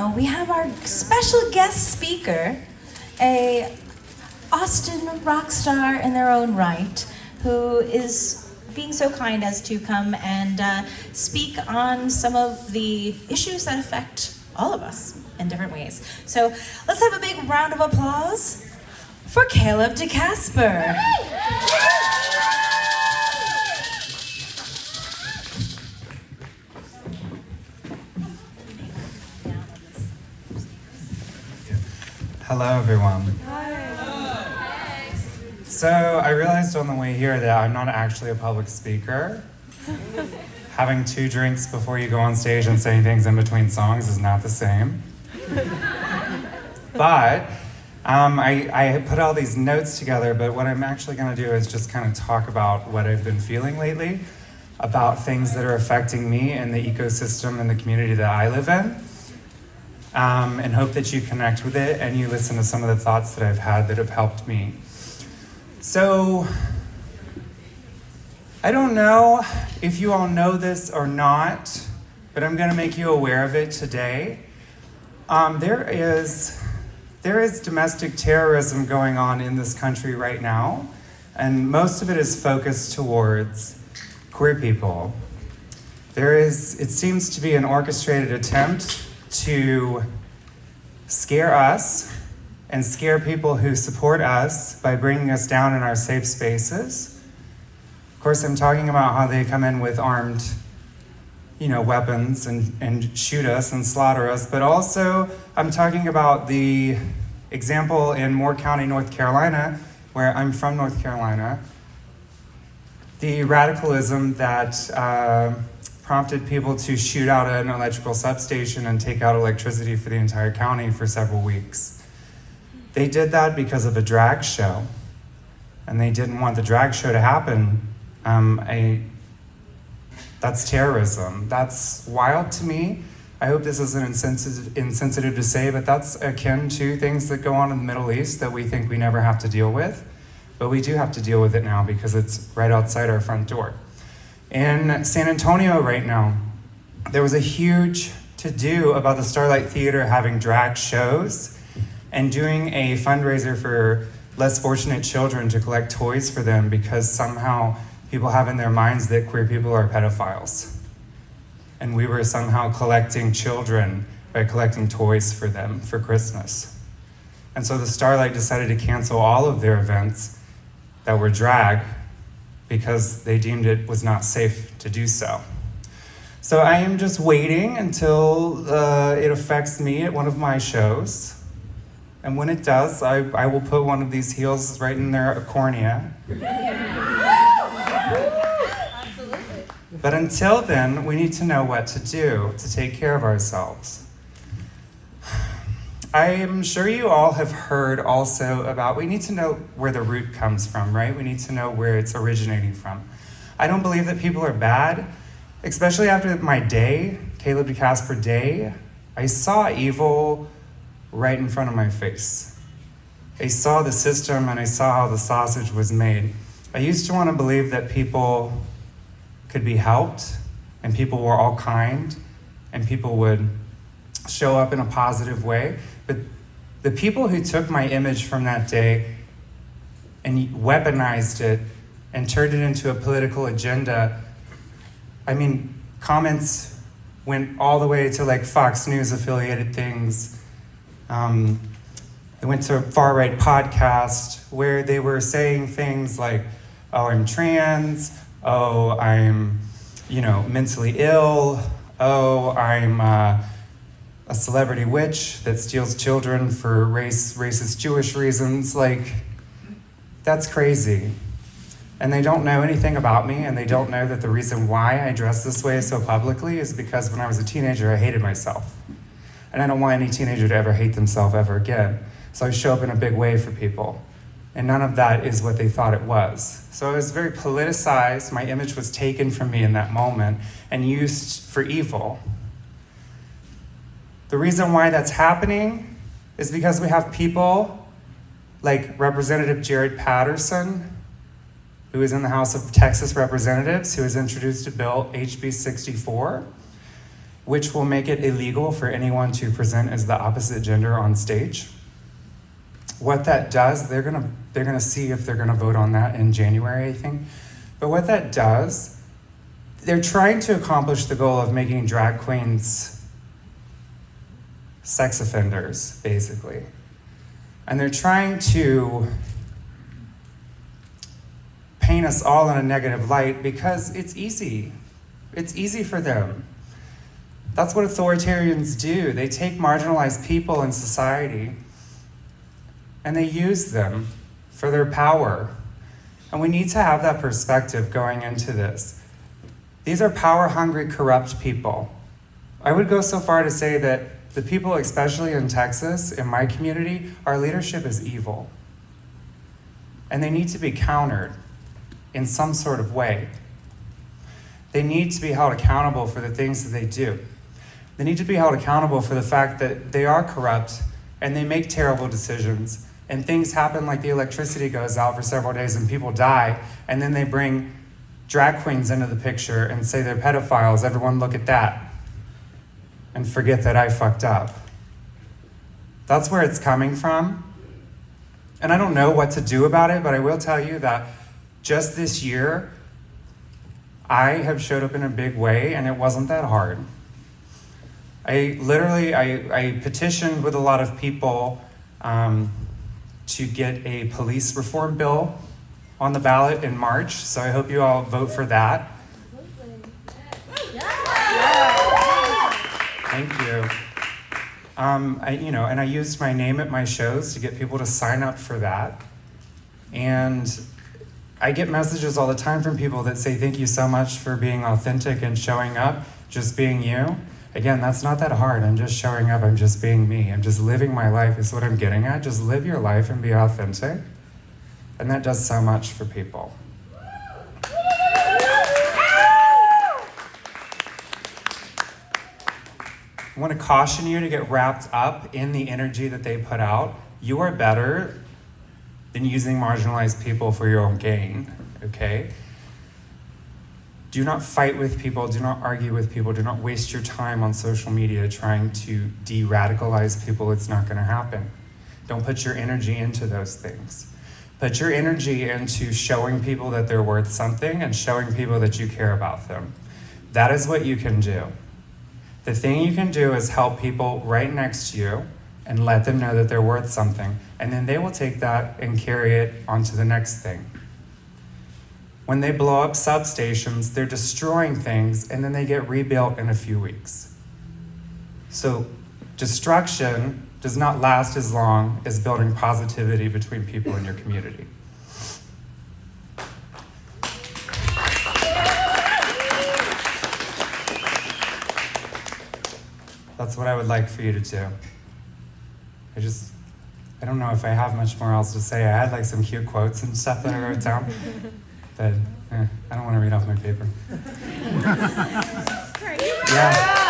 now we have our special guest speaker, a Austin rock star in their own right, who is being so kind as to come and speak on some of the issues that affect all of us in different ways. So let's have a big round of applause for Caleb de Casper. Hello, everyone. So I realized on the way here that I'm not actually a public speaker. Having 2 drinks before you go on stage and saying things in between songs is not the same. But I put all these notes together, but what I'm actually going to do is just kind of talk about what I've been feeling lately, about things that are affecting me and the ecosystem and the community that I live in. And hope that you connect with it and you listen to some of the thoughts that I've had that have helped me. So, I don't know if you all know this or not, but I'm going to make you aware of it today. There is domestic terrorism going on in this country right now, and most of it is focused towards queer people. It seems to be an orchestrated attempt to scare us and scare people who support us by bringing us down in our safe spaces. Of course, I'm talking about how they come in with armed, weapons and shoot us and slaughter us, but also I'm talking about the example in Moore County, North Carolina, where I'm from North Carolina, the radicalism that prompted people to shoot out an electrical substation and take out electricity for the entire county for several weeks. They did that because of a drag show, and they didn't want the drag show to happen. That's terrorism. That's wild to me. I hope this isn't insensitive to say, but that's akin to things that go on in the Middle East that we think we never have to deal with. But we do have to deal with it now because it's right outside our front door. In San Antonio right now, there was a huge to-do about the Starlight Theater having drag shows and doing a fundraiser for less fortunate children to collect toys for them because somehow people have in their minds that queer people are pedophiles. And we were somehow collecting children by collecting toys for them for Christmas. And so the Starlight decided to cancel all of their events that were drag because they deemed it was not safe to do so. So I am just waiting until it affects me at one of my shows. And when it does, I will put one of these heels right in their cornea. Absolutely. But until then, we need to know what to do to take care of ourselves. I am sure you all have heard also about, we need to know where the root comes from, right? We need to know where it's originating from. I don't believe that people are bad, especially after my day, Caleb de Casper Day. I saw evil right in front of my face. I saw the system and I saw how the sausage was made. I used to want to believe that people could be helped and people were all kind and people would show up in a positive way. But the people who took my image from that day and weaponized it and turned it into a political agenda, comments went all the way to like Fox News affiliated things. They went to a far-right podcast where they were saying things like, oh, I'm trans, oh, I'm, mentally ill, oh, I'm a celebrity witch that steals children for racist Jewish reasons. Like, that's crazy. And they don't know anything about me, and they don't know that the reason why I dress this way so publicly is because when I was a teenager, I hated myself. And I don't want any teenager to ever hate themselves ever again. So I show up in a big way for people. And none of that is what they thought it was. So it was very politicized. My image was taken from me in that moment and used for evil. The reason why that's happening is because we have people like Representative Jared Patterson, who is in the House of Texas Representatives, who has introduced a bill, HB 64. which will make it illegal for anyone to present as the opposite gender on stage. What that does, they're gonna see if they're gonna vote on that in January, I think. But what that does, they're trying to accomplish the goal of making drag queens sex offenders, basically. And they're trying to paint us all in a negative light because it's easy. It's easy for them. That's what authoritarians do. They take marginalized people in society and they use them for their power. And we need to have that perspective going into this. These are power-hungry, corrupt people. I would go so far to say that the people, especially in Texas, in my community, our leadership is evil. And they need to be countered in some sort of way. They need to be held accountable for the things that they do. They need to be held accountable for the fact that they are corrupt and they make terrible decisions and things happen like the electricity goes out for several days and people die, and then they bring drag queens into the picture and say they're pedophiles. Everyone look at that and forget that I fucked up. That's where it's coming from. And I don't know what to do about it, but I will tell you that just this year, I have showed up in a big way and it wasn't that hard. I petitioned with a lot of people to get a police reform bill on the ballot in March, so I hope you all vote for that. Thank you. And I used my name at my shows to get people to sign up for that. And I get messages all the time from people that say, thank you so much for being authentic and showing up, just being you. Again, that's not that hard. I'm just showing up, I'm just being me. I'm just living my life is what I'm getting at. Just live your life and be authentic. And that does so much for people. I want to caution you to get wrapped up in the energy that they put out. You are better than using marginalized people for your own gain, okay? Do not fight with people, do not argue with people, do not waste your time on social media trying to de-radicalize people. It's not gonna happen. Don't put your energy into those things. Put your energy into showing people that they're worth something and showing people that you care about them. That is what you can do. The thing you can do is help people right next to you and let them know that they're worth something. And then they will take that and carry it onto the next thing. When they blow up substations, they're destroying things and then they get rebuilt in a few weeks. So destruction does not last as long as building positivity between people in your community. That's what I would like for you to do. I don't know if I have much more else to say. I had like some cute quotes and stuff that I wrote down, but I don't want to read off my paper. Yeah.